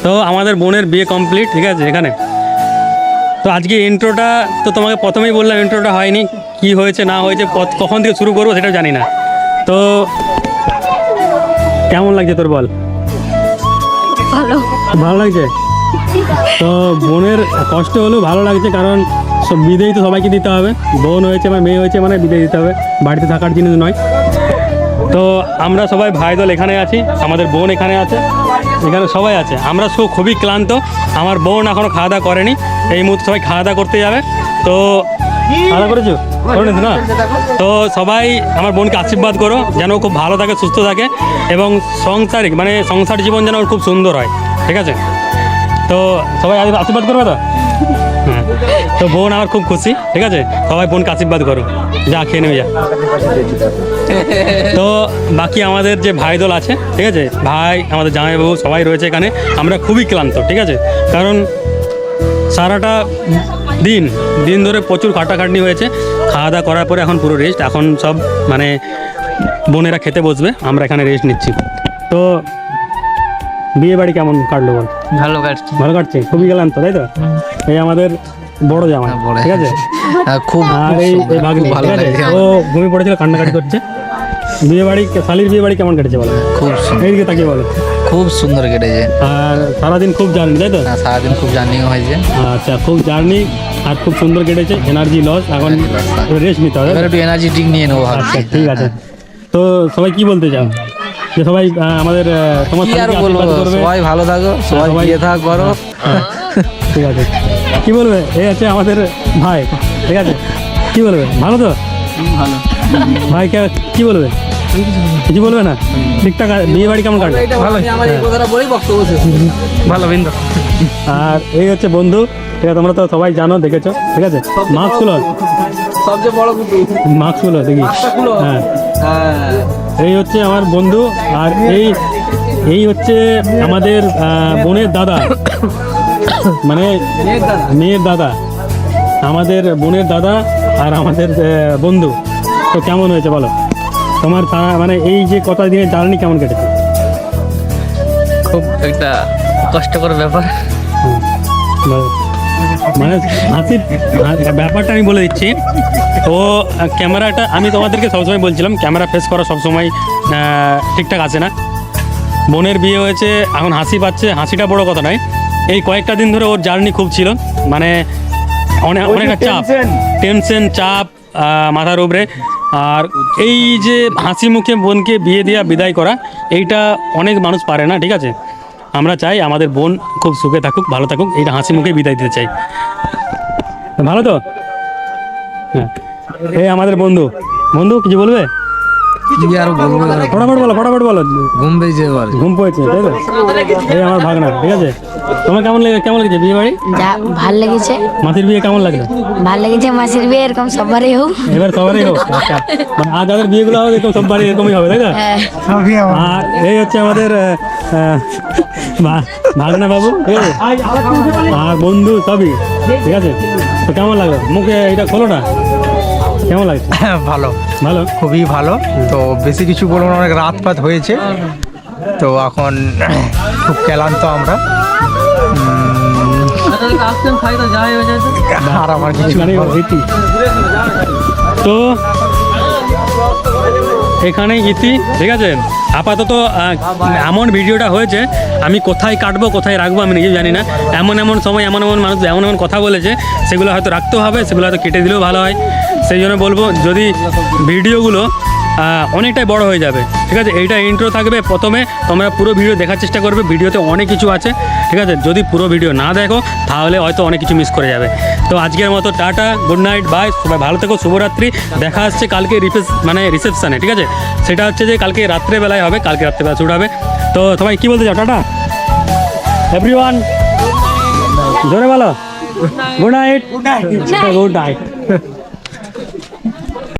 তো আমাদের বোনের বিয়ে কমপ্লিট, ঠিক আছে এখানে। তো আজকে ইন্ট্রোটা তো তোমাকে প্রথমেই বললাম, ইন্ট্রোটা হয়নি, কি হয়েছে না হয়েছে কখন থেকে শুরু করবো সেটাও জানি না। তো কেমন লাগছে তোর বল? ভালো ভালো লাগছে। তো বোনের কষ্ট হলেও ভালো লাগছে, কারণ সব বিদেই তো সবাইকে দিতে হবে। বোন হয়েছে মানে মেয়ে হয়েছে মানে বিদেয় দিতে হবে, বাড়িতে থাকার জিনিস নয়। তো আমরা সবাই ভাই দল এখানে আছি, আমাদের বোন এখানে আছে, এখানে সবাই আছে। আমরা খুবই ক্লান্ত। আমার বোন এখনও খাওয়া দাওয়া করেনি, এই মুহূর্তে সবাই খাওয়া দাওয়া করতে যাবে। তো খাওয়া দাওয়া করেছো? করে না? তো সবাই আমার বোনকে আশীর্বাদ করো যেন খুব ভালো থাকে, সুস্থ থাকে, এবং সংসার জীবন যেন ওর খুব সুন্দর হয়, ঠিক আছে? তো সবাই আশীর্বাদ করবে তো? হ্যাঁ। তো বোন আমার খুব খুশি, ঠিক আছে? সবাই বোনকে আশীর্বাদ করো, যা খেয়ে নেবে যা। তো বাকি আমাদের যে ভাই দল আছে, ঠিক আছে, ভাই আমাদের জামাইবাবু সবাই রয়েছে এখানে। আমরা খুবই ক্লান্ত, ঠিক আছে, কারণ সারাটা দিন ধরে প্রচুর খাটাখাটনি হয়েছে। খাওয়া দাওয়া করার পরে এখন পুরো রেস্ট। এখন সব মানে বোনেরা খেতে বসবে, আমরা এখানে রেস্ট নিচ্ছি। তো বিয়ে বাড়ি কেমন কাটলো বল? ভালো কাটছে। ভালো কাটছে, খুবই গেলাম তো, তাই তো? এই আমাদের বড় জামাই, ঠিক আছে, খুব আর এই ভাগ্নি, ঠিক আছে, ও ঘুমিয়ে পড়েছিল, কান্নাকাটি করছে। শালির বিয়ে বাড়ি কেমন কেটেছে বলো? খুব এইদিকে তাকিয়ে বলো। খুব সুন্দর কেটেছে। আর সারাদিন খুব জার্নি, তাই তো? সারাদিন খুব জার্নি হয়েছে। আচ্ছা, খুব জার্নি আর খুব সুন্দর কেটেছে। এনার্জি লস, এখন রেস্ট নিতে হবে। এবার একটু এনার্জি ড্রিঙ্ক নিয়ে নেবো ভাবছি। আচ্ছা, ঠিক আছে। তো সবাই কি বলতে চাও? যে সবাই আমাদের তোমার কি আর বলবো, সবাই ভালো থাকো, সবাই বিয়ে থাক করো। ঠিক আছে, কি বলবে? এই আছে আমাদের ভাই, ঠিক আছে, কি বলবে? ভালো তো? ভালো। ভাই কি বলবে? কিছু বলবে না? ঠিকঠাক বিয়ে বাড়ি কেমন কাটবে? ভালো বিন্দু। আর এই হচ্ছে বন্ধু, ঠিক আছে, তোমরা তো সবাই জানো, দেখেছো, ঠিক আছে। মাস্ক খুলো, সবচেয়ে বড় মাস্ক খুলো দেখি। হ্যাঁ, এই হচ্ছে আমার বন্ধু, আর এই হচ্ছে আমাদের বোনের দাদা, মানে মেয়ের দাদা, আমাদের বোনের দাদা আর আমাদের বন্ধু। তো কেমন হয়েছে বলো? তোমার মানে এই যে কত দিনের জার্নি কেমন কেটেছে? খুব একটা কষ্টকর ব্যাপার। মানে হাসির ব্যাপারটা আমি বলে দিচ্ছি। তো ক্যামেরাটা আমি তোমাদেরকে সবসময় বলছিলাম, ক্যামেরা ফেস করা সবসময় ঠিকঠাক আসে না। বোনের বিয়ে হয়েছে, এখন হাসি পাচ্ছে, হাসিটা বড় কথা নয়। এই কয়েকটা দিন ধরে ওর জার্নি খুব ছিল, মানে অনেকটা চাপ, টেনশন, চাপ মাথার উপরে। আর এই যে হাসি মুখে বোনকে বিয়ে দেওয়া, বিদায় করা, এইটা অনেক মানুষ পারে না, ঠিক আছে? আমরা চাই আমাদের বোন খুব সুখে থাকুক, ভালো থাকুক, এইটা হাসি মুখে বিদায় দিতে চাই। ভালো তো? হ্যাঁ, এই আমাদের বন্ধু কিছু বলবে? কি আর বলবো, ফটাফট বলো। ঘুম পেয়েছে, ঘুম পেয়েছে, তাই তো? এই আমার ভাগনা, ঠিক আছে। তোমার কেমন লেগেছে বিয়ে বাড়ি? যা ভাল লেগেছে। মাসির বিয়ে কেমন লাগলো? ভাল লেগেছে, মাসির বিয়ে এরকম সবারই হোক। এবার সবারই হোক। আচ্ছা, মানে আর যাদের বিয়েগুলো হবে এরকম সব বাড়ি এরকমই হবে, তাই তো? আর এই হচ্ছে আমাদের ভাগনা বাবু, ঠিক আছে, আর বন্ধু সবই, ঠিক আছে। তো কেমন লাগলো? মুখে এটা খোলো না, কেমন লাগছে? ভালো, ভালো, খুবই ভালো। তো বেশি কিছু বলবো না, অনেক রাত হয়েছে, তো এখন খুব ক্লান্ত আমরা। আর আমার কিছু তো এখানেই ইতি, ঠিক আছে। আপাতত এমন ভিডিওটা হয়েছে, আমি কোথায় কাটবো কোথায় রাখবো আমি নিজেও জানি না। এমন সময় এমন মানুষ এমন কথা বলেছে, সেগুলো হয়তো রাখতেও হবে, সেগুলো হয়তো কেটে দিলেও ভালো হয়। সেই জন্য বলবো, যদি ভিডিওগুলো অনেকটাই বড় হয়ে যাবে, ঠিক আছে, এইটা ইন্ট্রো থাকবে প্রথমে, তোমরা পুরো ভিডিও দেখার চেষ্টা করবে। ভিডিওতে অনেক কিছু আছে, ঠিক আছে। যদি পুরো ভিডিও না দেখো তাহলে হয়তো অনেক কিছু মিস করে যাবে। তো আজকের মতো টাটা, গুড নাইট, বাই, সবাই ভালো থেকো, শুভরাত্রি। দেখা আসছে কালকে রিসেপশানে, ঠিক আছে। সেটা হচ্ছে যে কালকে রাত্রেবেলায় হবে, কালকে রাত্রেবেলা শুট হবে। তো সবাই কী বলতে চাও? টাটা এভরিওয়ান, জোরে বলো গুড নাইট, গুড নাইট।